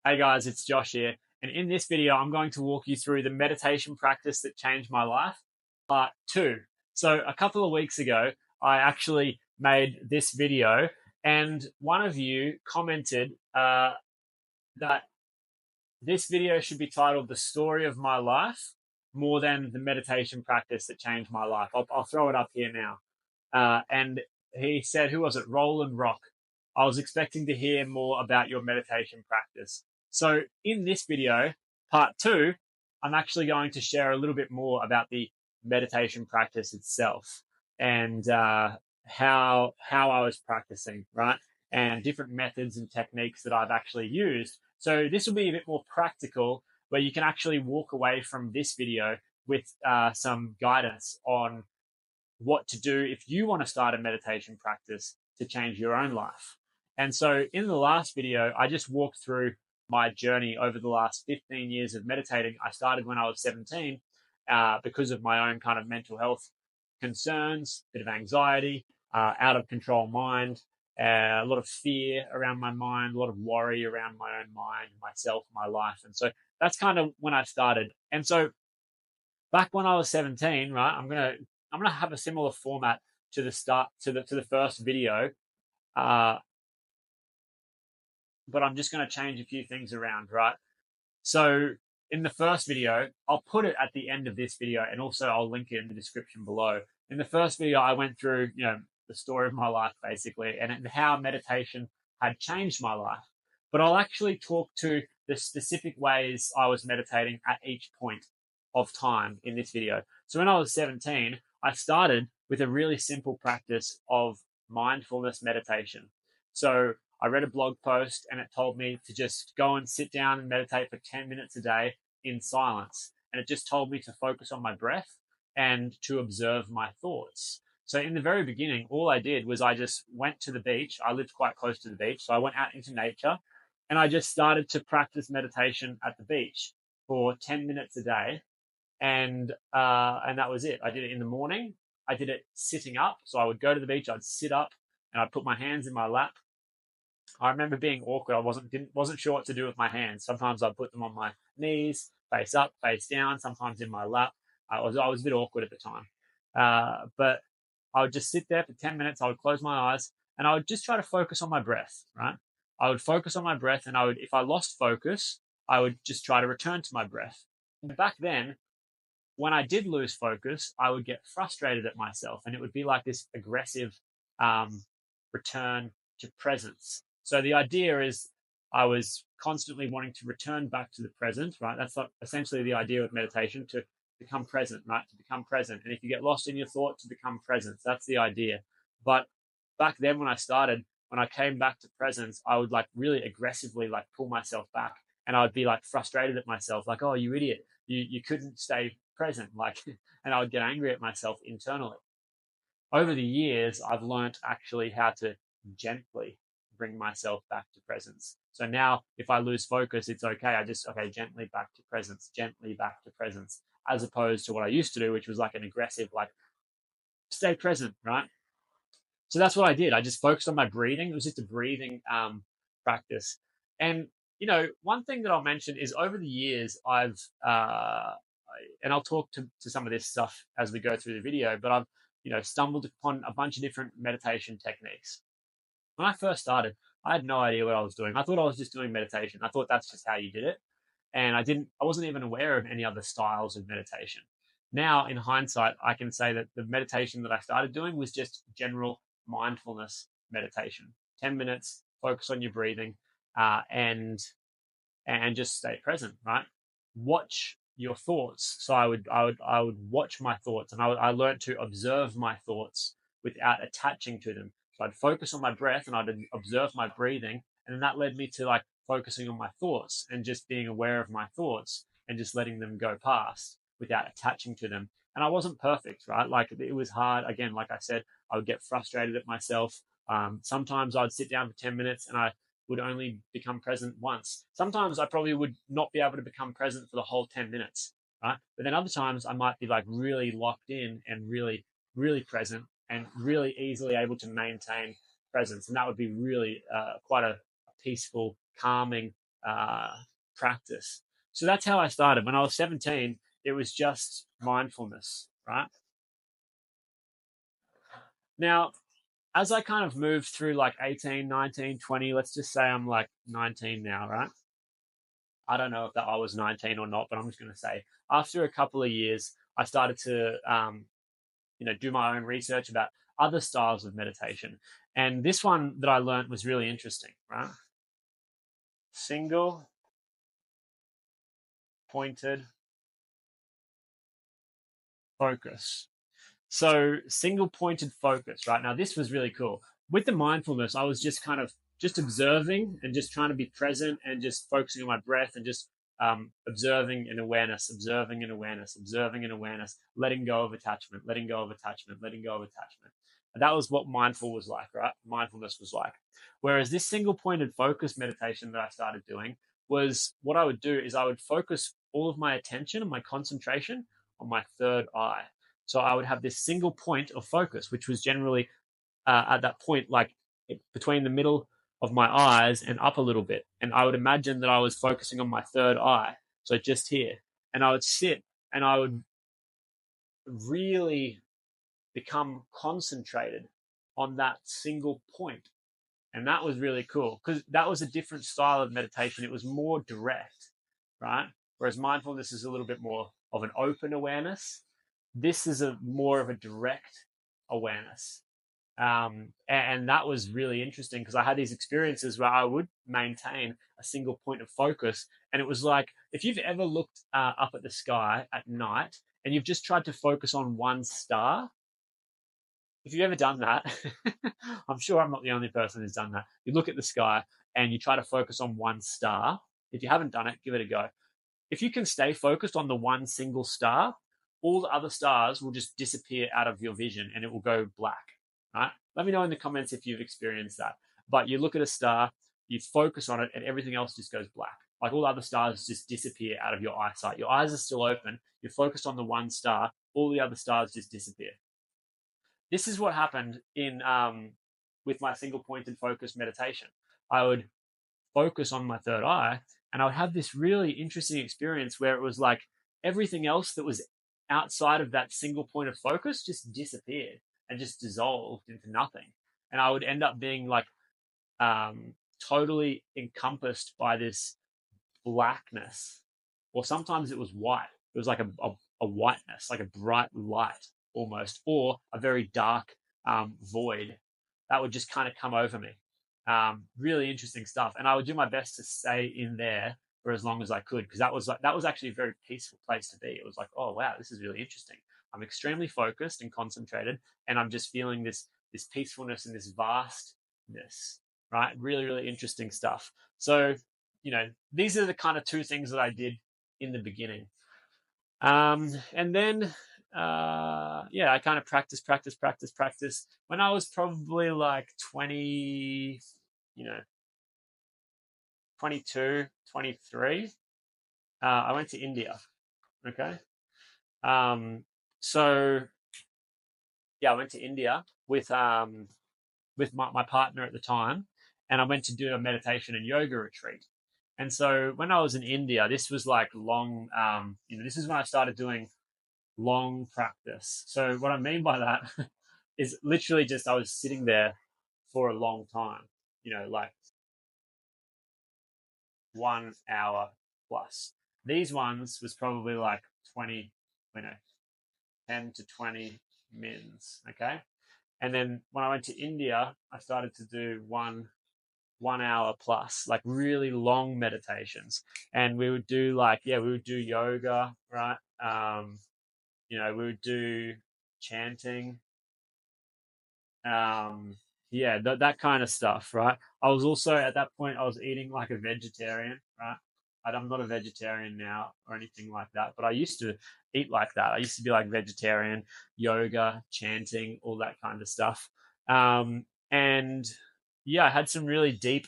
Hey guys, it's Josh here. And in this video, I'm going to walk you through the meditation practice that changed my life, part two. So a couple of weeks ago, I actually made this video and one of you commented that this video should be titled The Story of My Life more than the meditation practice that changed my life. I'll throw it up here now. And he said, who was it? Roland Rock. I was expecting to hear more about your meditation practice. So in this video, part two, I'm actually going to share a little bit more about the meditation practice itself and how I was practicing, right? And different methods and techniques that I've actually used. So this will be a bit more practical, where you can actually walk away from this video with some guidance on what to do if you want to start a meditation practice to change your own life. And so in the last video, I just walked through my journey over the last 15 years of meditating. I started when I was 17 because of my own kind of mental health concerns, a bit of anxiety, out of control mind, a lot of fear around my mind, a lot of worry around my own mind, myself, my life. And so that's kind of when I started. And so back when I was 17, right, I'm gonna have a similar format to the first video, but I'm just gonna change a few things around, right? So in the first video, I'll put it at the end of this video, and also I'll link it in the description below. In the first video, I went through, the story of my life basically, and how meditation had changed my life. But I'll actually talk to the specific ways I was meditating at each point of time in this video. So when I was 17, I started with a really simple practice of mindfulness meditation. So I read a blog post and it told me to just go and sit down and meditate for 10 minutes a day in silence. And it just told me to focus on my breath and to observe my thoughts. So in the very beginning, all I did was I just went to the beach. I lived quite close to the beach. So I went out into nature and I just started to practice meditation at the beach for 10 minutes a day. And that was it. I did it in the morning. I did it sitting up. So I would go to the beach, I'd sit up and I'd put my hands in my lap. I remember being awkward. I wasn't sure what to do with my hands. Sometimes I'd put them on my knees, face up, face down, sometimes in my lap. I was a bit awkward at the time. But I would just sit there for 10 minutes. I would close my eyes and I would just try to focus on my breath, right? I would focus on my breath, and if I lost focus, I would just try to return to my breath. And back then, when I did lose focus, I would get frustrated at myself, and it would be like this aggressive return to presence. So the idea is I was constantly wanting to return back to the present, right? That's essentially the idea of meditation, to become present, right? To become present. And if you get lost in your thought, to become present. That's the idea. But back then when I came back to presence, I would like really aggressively like pull myself back, and I would be like frustrated at myself, like, oh, you idiot, you couldn't stay present, like, and I would get angry at myself internally. Over the years, I've learned actually how to gently bring myself back to presence. So now if I lose focus, it's okay. Gently back to presence, gently back to presence, as opposed to what I used to do, which was like an aggressive, like, stay present, right? So that's what I did. I just focused on my breathing. It was just a breathing practice. And, one thing that I'll mention is over the years, and I'll talk to some of this stuff as we go through the video, but I've, stumbled upon a bunch of different meditation techniques. When I first started, I had no idea what I was doing. I thought I was just doing meditation. I thought that's just how you did it. And I wasn't even aware of any other styles of meditation. Now, in hindsight, I can say that the meditation that I started doing was just general mindfulness meditation. 10 minutes, focus on your breathing, and just stay present, right? Watch your thoughts. So I would watch my thoughts, and I learned to observe my thoughts without attaching to them. So I'd focus on my breath and I'd observe my breathing, and then that led me to like focusing on my thoughts and just being aware of my thoughts and just letting them go past without attaching to them. And I wasn't perfect, right? Like, it was hard. Again, like I said, I would get frustrated at myself. Sometimes I'd sit down for 10 minutes and I would only become present once. Sometimes I probably would not be able to become present for the whole 10 minutes, right? But then other times I might be like really locked in and really, really present and really easily able to maintain presence. And that would be really quite a peaceful, calming practice. So that's how I started. When I was 17, it was just mindfulness, right? Now, as I kind of moved through like 18, 19, 20, let's just say I'm like 19 now, right? I don't know if that I was 19 or not, but I'm just going to say after a couple of years, I started to, do my own research about other styles of meditation. And this one that I learned was really interesting, right? Single pointed focus. So single pointed focus, right? Now this was really cool. With the mindfulness, I was just kind of just observing and just trying to be present and just focusing on my breath and just observing and awareness, observing and awareness, observing and awareness, letting go of attachment, letting go of attachment, letting go of attachment. And that was what mindful was like, right? Mindfulness was like. Whereas this single pointed focus meditation that I started doing was what I would do is I would focus all of my attention and my concentration on my third eye. So I would have this single point of focus, which was generally at that point, like between the middle of my eyes and up a little bit. And I would imagine that I was focusing on my third eye. So just here. And I would sit and I would really become concentrated on that single point. And that was really cool because that was a different style of meditation. It was more direct, right? Whereas mindfulness is a little bit more of an open awareness. This is a more of a direct awareness. And that was really interesting because I had these experiences where I would maintain a single point of focus. And it was like, if you've ever looked up at the sky at night and you've just tried to focus on one star, if you've ever done that, I'm sure I'm not the only person who's done that. You look at the sky and you try to focus on one star. If you haven't done it, give it a go. If you can stay focused on the one single star, all the other stars will just disappear out of your vision and it will go black, right? Let me know in the comments if you've experienced that. But you look at a star, you focus on it, and everything else just goes black. Like all other stars just disappear out of your eyesight. Your eyes are still open. You're focused on the one star. All the other stars just disappear. This is what happened in with my single pointed focus meditation. I would focus on my third eye and I would have this really interesting experience where it was like everything else that was outside of that single point of focus just disappeared and just dissolved into nothing. And I would end up being like totally encompassed by this blackness, or sometimes it was white. It was like a whiteness, like a bright light almost, or a very dark void that would just kind of come over me. Really interesting stuff. And I would do my best to stay in there for as long as I could, because that was actually a very peaceful place to be. It was like, oh wow, this is really interesting. I'm extremely focused and concentrated, and I'm just feeling this peacefulness and this vastness, right? Really, really interesting stuff. So, these are the kind of two things that I did in the beginning. And then I kind of practice. When I was probably like 20, 22, 23, I went to India. Okay. So yeah, I went to India with my partner at the time, and I went to do a meditation and yoga retreat. And so when I was in India, this was like long, this is when I started doing long practice. So what I mean by that is literally just I was sitting there for a long time, like 1 hour plus. These ones was probably like 20, 10 to 20 mins. Okay. And then when I went to India, I started to do 1 hour plus, like really long meditations. And we would do we would do yoga, right? We would do chanting, that kind of stuff, right? I was also at that point I was eating like a vegetarian, right? I'm not a vegetarian now or anything like that, but I used to eat like that. I used to be like vegetarian, yoga, chanting, all that kind of stuff. And yeah, I had some really deep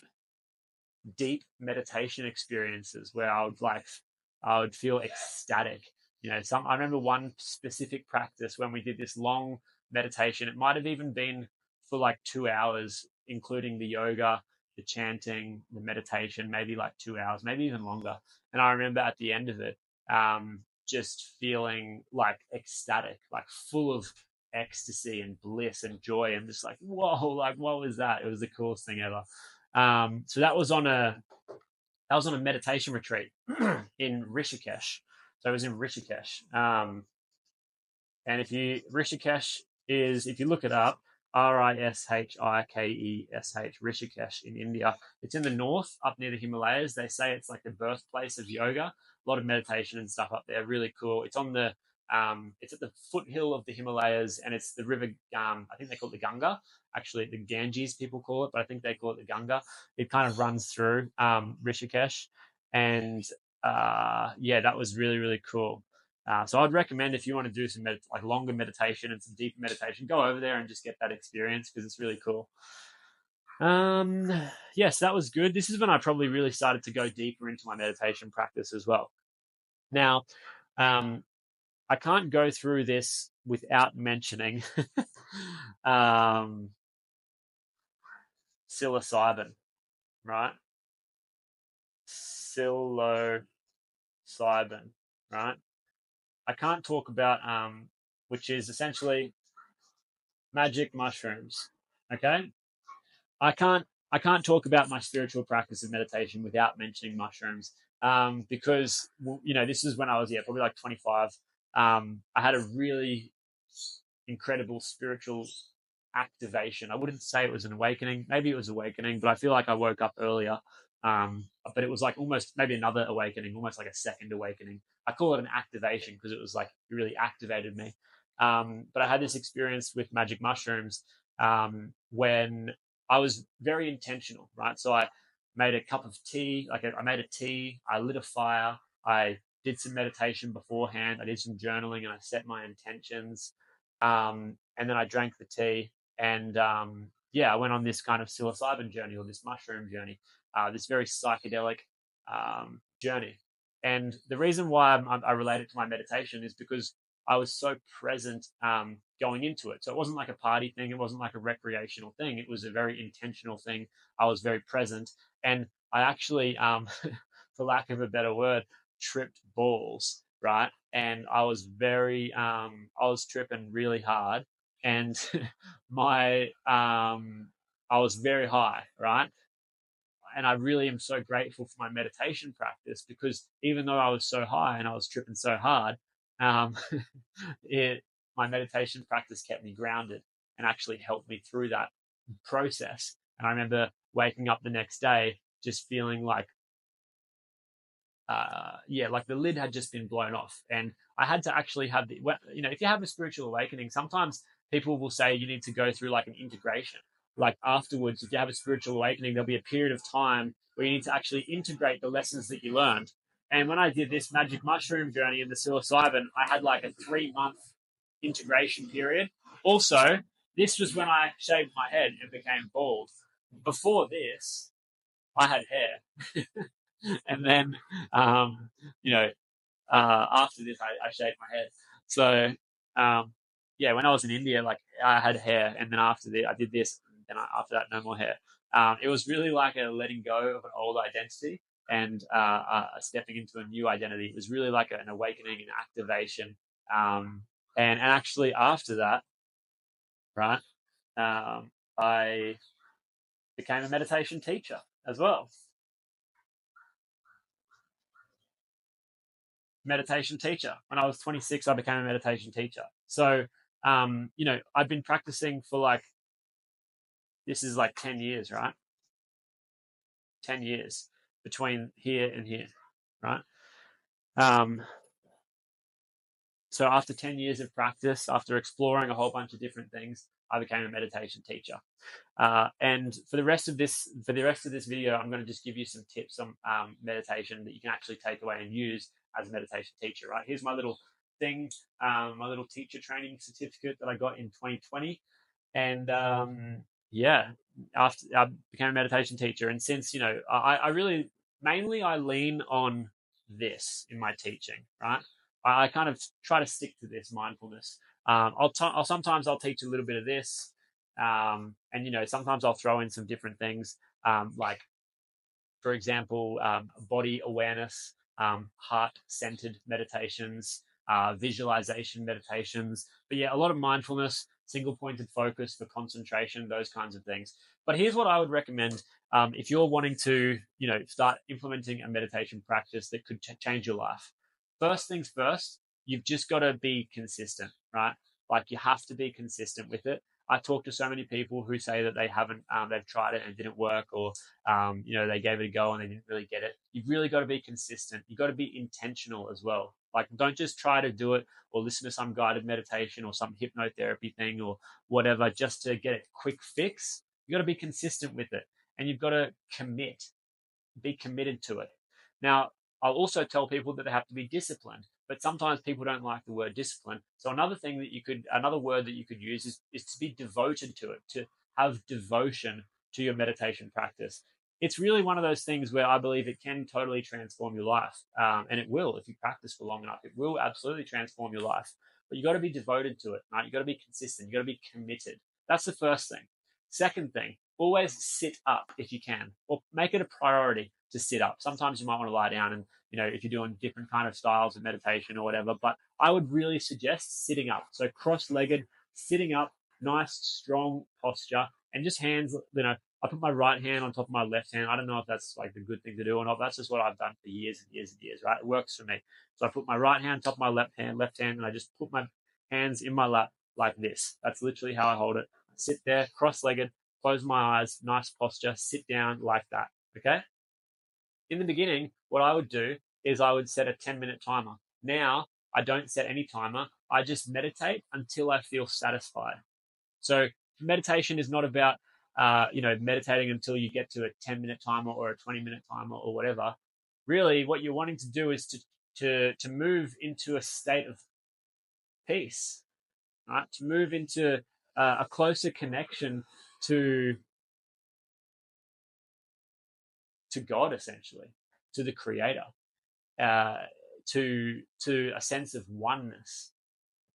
meditation experiences where I would feel ecstatic. I remember one specific practice when we did this long meditation. It might have even been for like 2 hours, including the yoga, the chanting, the meditation, maybe like 2 hours, maybe even longer. And I remember at the end of it, just feeling like ecstatic, like full of ecstasy and bliss and joy, and just like, whoa, like what was that? It was the coolest thing ever. So that was on a meditation retreat in Rishikesh. So I was in Rishikesh. And Rishikesh is, if you look it up, Rishikesh, Rishikesh in India. It's in the north, up near the Himalayas. They say it's like the birthplace of yoga. A lot of meditation and stuff up there. Really cool. It's on the it's at the foothill of the Himalayas, and it's the river. I think they call it the Ganga. Actually, the Ganges people call it, but I think they call it the Ganga. It kind of runs through Rishikesh, and yeah, that was really, really cool. So I'd recommend, if you want to do some like longer meditation and some deeper meditation, go over there and just get that experience, because it's really cool. Yes, that was good. This is when I probably really started to go deeper into my meditation practice as well. Now, I can't go through this without mentioning psilocybin, right? Psilocybin, right? I can't talk about which is essentially magic mushrooms. Okay, I can't talk about my spiritual practice of meditation without mentioning mushrooms, because this is when I was probably like 25. I had a really incredible spiritual activation. I wouldn't say it was an awakening. Maybe it was awakening, but I feel like I woke up earlier. But it was like almost maybe another awakening, almost like a second awakening. I call it an activation because it was like it really activated me. But I had this experience with magic mushrooms when I was very intentional, right? So I made a cup of tea, I made a tea, I lit a fire, I did some meditation beforehand, I did some journaling, and I set my intentions. And then I drank the tea, and I went on this kind of psilocybin journey, or this mushroom journey, this very psychedelic journey. And the reason why I relate it to my meditation is because I was so present going into it. So it wasn't like a party thing. It wasn't like a recreational thing. It was a very intentional thing. I was very present. And I actually, for lack of a better word, tripped balls, right? And I was I was tripping really hard. And I was very high, right? And I really am so grateful for my meditation practice, because even though I was so high and I was tripping so hard, um, my meditation practice kept me grounded and actually helped me through that process. And I remember waking up the next day just feeling like, like the lid had just been blown off. And I had to actually have if you have a spiritual awakening, sometimes people will say you need to go through like an integration. Like afterwards, if you have a spiritual awakening, there'll be a period of time where you need to actually integrate the lessons that you learned. And when I did this magic mushroom journey in the psilocybin, I had like a 3-month integration period. Also, this was when I shaved my head and became bald. Before this, I had hair. And then, after this, I shaved my head. So, when I was in India, like I had hair, and then after that, I did this, and then after that, no more hair. It was really like a letting go of an old identity and stepping into a new identity. It was really like an awakening, an activation. And actually, after that, right, I became a meditation teacher as well. Meditation teacher. When I was 26, I became a meditation teacher. So, I've been practicing for this is like 10 years, right? 10 years between here and here, right? So after 10 years of practice, after exploring a whole bunch of different things, I became a meditation teacher. And for the rest of this video, I'm going to just give you some tips on meditation that you can actually take away and use as a meditation teacher, right? Here's my little thing, my little teacher training certificate that I got in 2020. And after I became a meditation teacher, and since, I really, mainly I lean on this in my teaching, right? I kind of try to stick to this mindfulness. Sometimes I'll teach a little bit of this, and sometimes I'll throw in some different things. like, for example, body awareness, heart-centered meditations, visualization meditations. But yeah, a lot of mindfulness, single-pointed focus for concentration, those kinds of things. But here's what I would recommend if you're wanting to, start implementing a meditation practice that could change your life. First things first, you've just got to be consistent, right? Like, you have to be consistent with it. I talk to so many people who say that they haven't, they've tried it and it didn't work, or they gave it a go and they didn't really get it. You've really got to be consistent. You've got to be intentional as well. Like, don't just try to do it or listen to some guided meditation or some hypnotherapy thing or whatever just to get a quick fix. You've got to be consistent with it, and you've got to be committed to it. Now, I'll also tell people that they have to be disciplined, but sometimes people don't like the word discipline. So another word that you could use is to be devoted to it, to have devotion to your meditation practice. It's really one of those things where I believe it can totally transform your life. And it will, if you practice for long enough, it will absolutely transform your life. But you got to be devoted to it, right? You got to be consistent. You got to be committed. That's the first thing. Second thing, always sit up if you can, or make it a priority to sit up. Sometimes you might want to lie down, and if you're doing different kind of styles of meditation or whatever, but I would really suggest sitting up. So cross-legged, sitting up, nice strong posture, and just hands, I put my right hand on top of my left hand. I don't know if that's like the good thing to do or not. That's just what I've done for years and years and years, right? It works for me. So I put my right hand on top of my left hand, and I just put my hands in my lap like this. That's literally how I hold it. Sit there, cross-legged, close my eyes, nice posture, sit down like that, okay? In the beginning, what I would do is I would set a 10-minute timer. Now, I don't set any timer. I just meditate until I feel satisfied. So meditation is not about, meditating until you get to a 10-minute timer or a 20-minute timer or whatever. Really, what you're wanting to do is to move into a state of peace, right? To move into a closer connection to God, essentially, to the Creator, to a sense of oneness,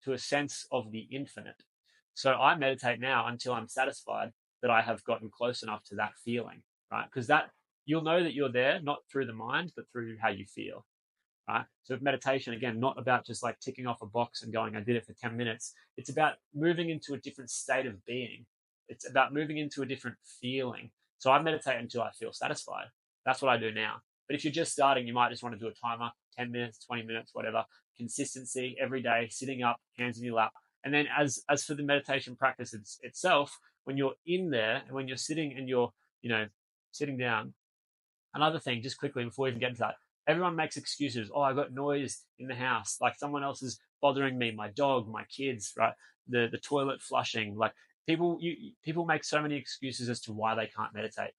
to a sense of the infinite. So I meditate now until I'm satisfied that I have gotten close enough to that feeling, right? Because that you'll know that you're there, not through the mind, but through how you feel, right? So meditation, again, not about just like ticking off a box and going, I did it for 10 minutes. It's about moving into a different state of being. It's about moving into a different feeling. So I meditate until I feel satisfied. That's what I do now. But if you're just starting, you might just want to do a timer, 10 minutes, 20 minutes, whatever. Consistency every day, sitting up, hands in your lap. And then as for the meditation practice itself, when you're in there and when you're sitting and you're, sitting down, another thing, just quickly before we even get into that, everyone makes excuses. Oh, I got noise in the house. Like someone else is bothering me, my dog, my kids, right? The toilet flushing. Like people make so many excuses as to why they can't meditate.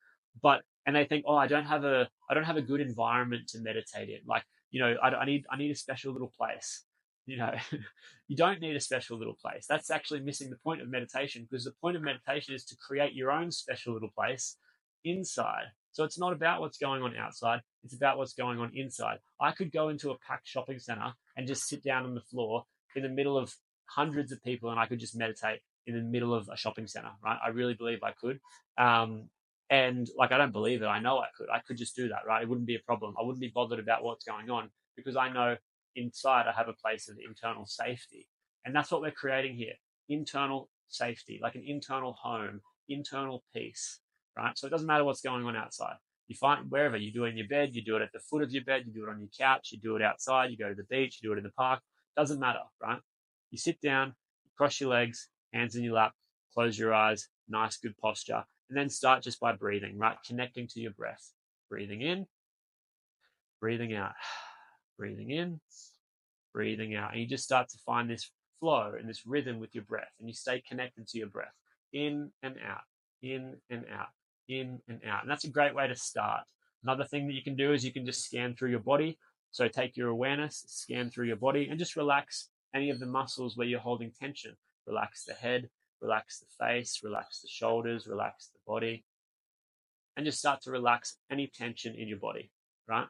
And they think, oh, I don't have a good environment to meditate in. Like, I need a special little place. You don't need a special little place. That's actually missing the point of meditation, because the point of meditation is to create your own special little place inside. So it's not about what's going on outside. It's about what's going on inside. I could go into a packed shopping center and just sit down on the floor in the middle of hundreds of people, and I could just meditate in the middle of a shopping center, right? I really believe I could. And like, I don't believe it. I know I could. I could just do that, right? It wouldn't be a problem. I wouldn't be bothered about what's going on, because I know inside I have a place of internal safety. And that's what we're creating here. Internal safety, like an internal home, internal peace, right? So it doesn't matter what's going on outside. You find wherever, you do it in your bed, you do it at the foot of your bed, you do it on your couch, you do it outside, you go to the beach, you do it in the park. Doesn't matter, right? You sit down, you cross your legs, hands in your lap, close your eyes, nice, good posture, and then start just by breathing, right? Connecting to your breath. Breathing in, breathing out, breathing in, breathing out. And you just start to find this flow and this rhythm with your breath, and you stay connected to your breath. In and out, in and out, in and out. And that's a great way to start. Another thing that you can do is you can just scan through your body. So take your awareness, scan through your body, and just relax any of the muscles where you're holding tension. Relax the head, relax the face, relax the shoulders, relax the body, and just start to relax any tension in your body, right?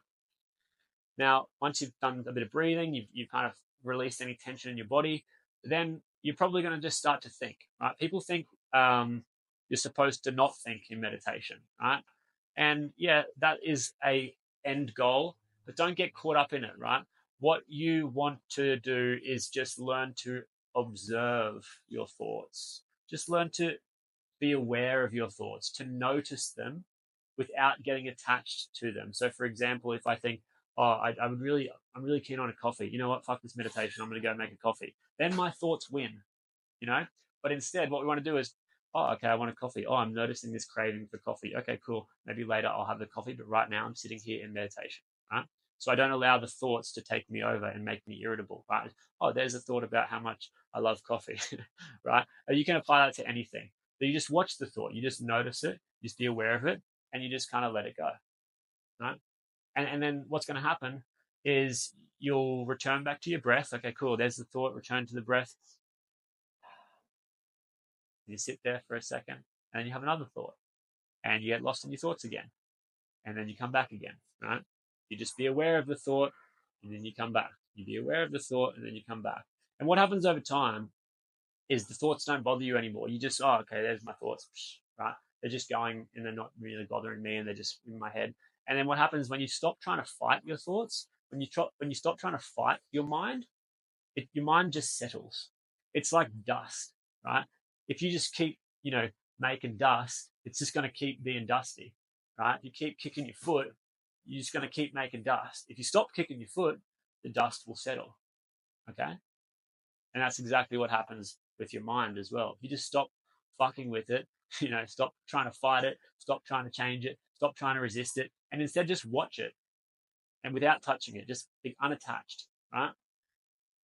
Now, once you've done a bit of breathing, you've kind of released any tension in your body, then you're probably going to just start to think, right? People think you're supposed to not think in meditation, right? And yeah, that is a end goal, but don't get caught up in it, right? What you want to do is just learn to observe your thoughts. Just learn to be aware of your thoughts, to notice them without getting attached to them. So, for example, if I think, oh, I'm really keen on a coffee. You know what? Fuck this meditation. I'm going to go make a coffee. Then my thoughts win, you know? But instead, what we want to do is, oh, okay, I want a coffee. Oh, I'm noticing this craving for coffee. Okay, cool. Maybe later I'll have the coffee, but right now I'm sitting here in meditation, right? So I don't allow the thoughts to take me over and make me irritable, right? Oh, there's a thought about how much I love coffee, right? You can apply that to anything. So you just watch the thought, you just notice it, just be aware of it, and you just kind of let it go, right? And then what's going to happen is you'll return back to your breath. Okay, cool. There's the thought, return to the breath. You sit there for a second, and you have another thought, and you get lost in your thoughts again, and then you come back again, right? You just be aware of the thought, and then you come back. You be aware of the thought, and then you come back. And what happens over time is the thoughts don't bother you anymore. You just, oh, okay, there's my thoughts, right? They're just going and they're not really bothering me, and they're just in my head. And then what happens when you stop trying to fight your thoughts, when you stop trying to fight your mind, your mind just settles. It's like dust, right? If you just keep, making dust, it's just going to keep being dusty, right? If you keep kicking your foot, you're just going to keep making dust. If you stop kicking your foot, the dust will settle, okay? And that's exactly what happens with your mind as well. If you just stop fucking with it, stop trying to fight it, stop trying to change it, stop trying to resist it, and instead just watch it. And without touching it, just be unattached, right?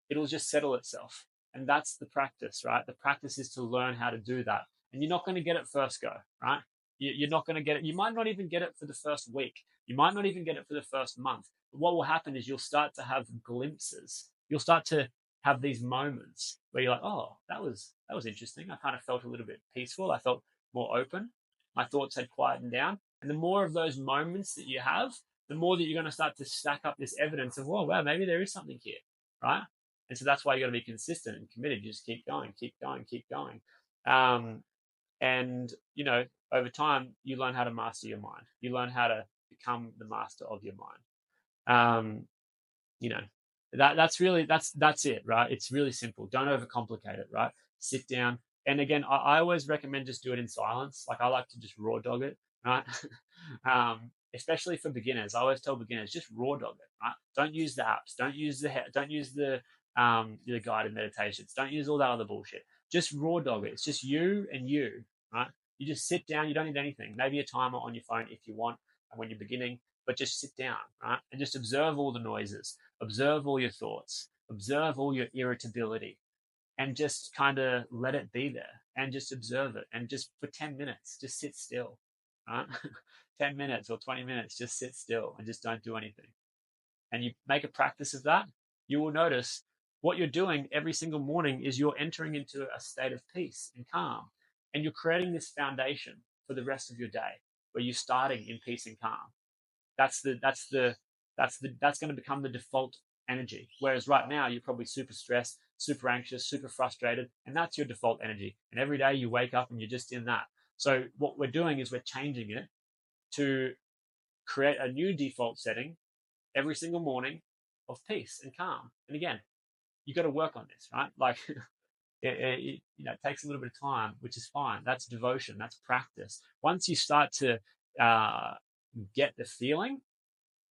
It'll just settle itself. And that's the practice, right? The practice is to learn how to do that. And you're not going to get it first go, right? You're not going to get it. You might not even get it for the first week. You might not even get it for the first month. But what will happen is you'll start to have glimpses. You'll start to have these moments where you're like, oh, that was interesting. I kind of felt a little bit peaceful. I felt more open. My thoughts had quietened down. And the more of those moments that you have, the more that you're going to start to stack up this evidence of, oh, wow, maybe there is something here, right? And so that's why you got to be consistent and committed. You just keep going, keep going, keep going. And, over time, you learn how to master your mind. You learn how to become the master of your mind. That's it, right? It's really simple. Don't overcomplicate it, right? Sit down. And again, I always recommend just do it in silence. Like I like to just raw dog it, right? Especially for beginners. I always tell beginners, just raw dog it, right? Don't use the apps. Don't use the guided meditations. Don't use all that other bullshit. Just raw dog it. It's just you and you, right? You just sit down. You don't need anything. Maybe a timer on your phone if you want when you're beginning, but just sit down, right? And just observe all the noises, observe all your thoughts, observe all your irritability, and just kind of let it be there and just observe it. And just for 10 minutes, just sit still, right? 10 minutes or 20 minutes, just sit still and just don't do anything. And you make a practice of that, you will notice what you're doing every single morning is you're entering into a state of peace and calm. And you're creating this foundation for the rest of your day where you're starting in peace and calm. That's going to become the default energy. Whereas right now you're probably super stressed, super anxious, super frustrated, and that's your default energy. And every day you wake up and you're just in that. So what we're doing is we're changing it to create a new default setting every single morning of peace and calm. And again, you got to work on this, right? Like it takes a little bit of time, which is fine. That's devotion. That's practice. Once you start to get the feeling,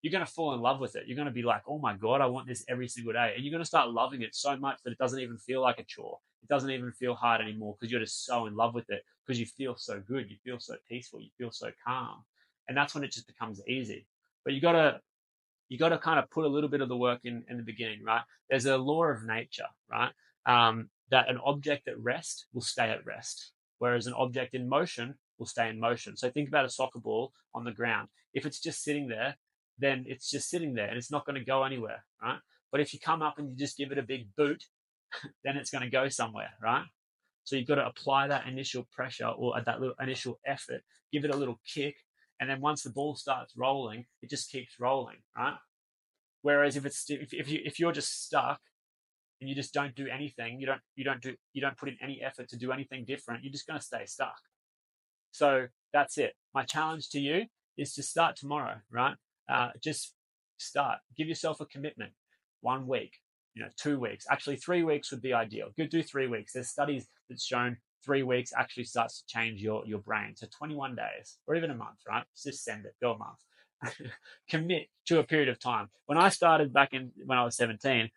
you're going to fall in love with it. You're going to be like, oh my God, I want this every single day. And you're going to start loving it so much that it doesn't even feel like a chore. It doesn't even feel hard anymore because you're just so in love with it because you feel so good. You feel so peaceful. You feel so calm. And that's when it just becomes easy. But you got to kind of put a little bit of the work in the beginning, right? There's a law of nature, right? That an object at rest will stay at rest, whereas an object in motion will stay in motion. So think about a soccer ball on the ground. If it's just sitting there, then it's just sitting there and it's not going to go anywhere, right? But if you come up and you just give it a big boot, then it's going to go somewhere, right? So you've got to apply that initial pressure or that little initial effort, give it a little kick, and then once the ball starts rolling, it just keeps rolling, right? Whereas if you're just stuck and you just don't do anything, you don't put in any effort to do anything different, you're just going to stay stuck. So that's it. My challenge to you is to start tomorrow, right? Just start. Give yourself a commitment. 1 week, 2 weeks. Actually, 3 weeks would be ideal. Go do 3 weeks. There's studies that's shown 3 weeks actually starts to change your brain. So 21 days or even a month, right? Just send it. Go a month. Commit to a period of time. When I started when I was 17,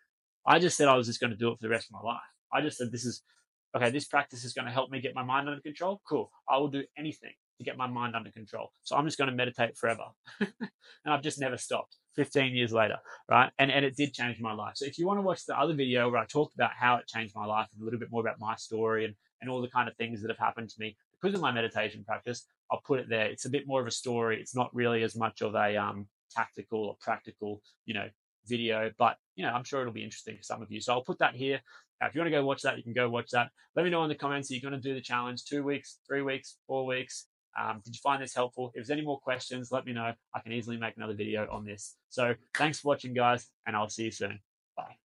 I just said I was just going to do it for the rest of my life. I just said, this practice is going to help me get my mind under control. Cool. I will do anything to get my mind under control. So I'm just going to meditate forever. And I've just never stopped 15 years later, right? And it did change my life. So if you want to watch the other video where I talked about how it changed my life and a little bit more about my story and all the kind of things that have happened to me because of my meditation practice, I'll put it there. It's a bit more of a story. It's not really as much of a tactical or practical, video, but I'm sure it'll be interesting for some of you. So I'll put that here. If you want to go watch that, you can go watch that. Let me know in the comments. Are you going to do the challenge 2 weeks, 3 weeks, 4 weeks? Did you find this helpful? If there's any more questions, let me know. I can easily make another video on this. So thanks for watching, guys, and I'll see you soon. Bye.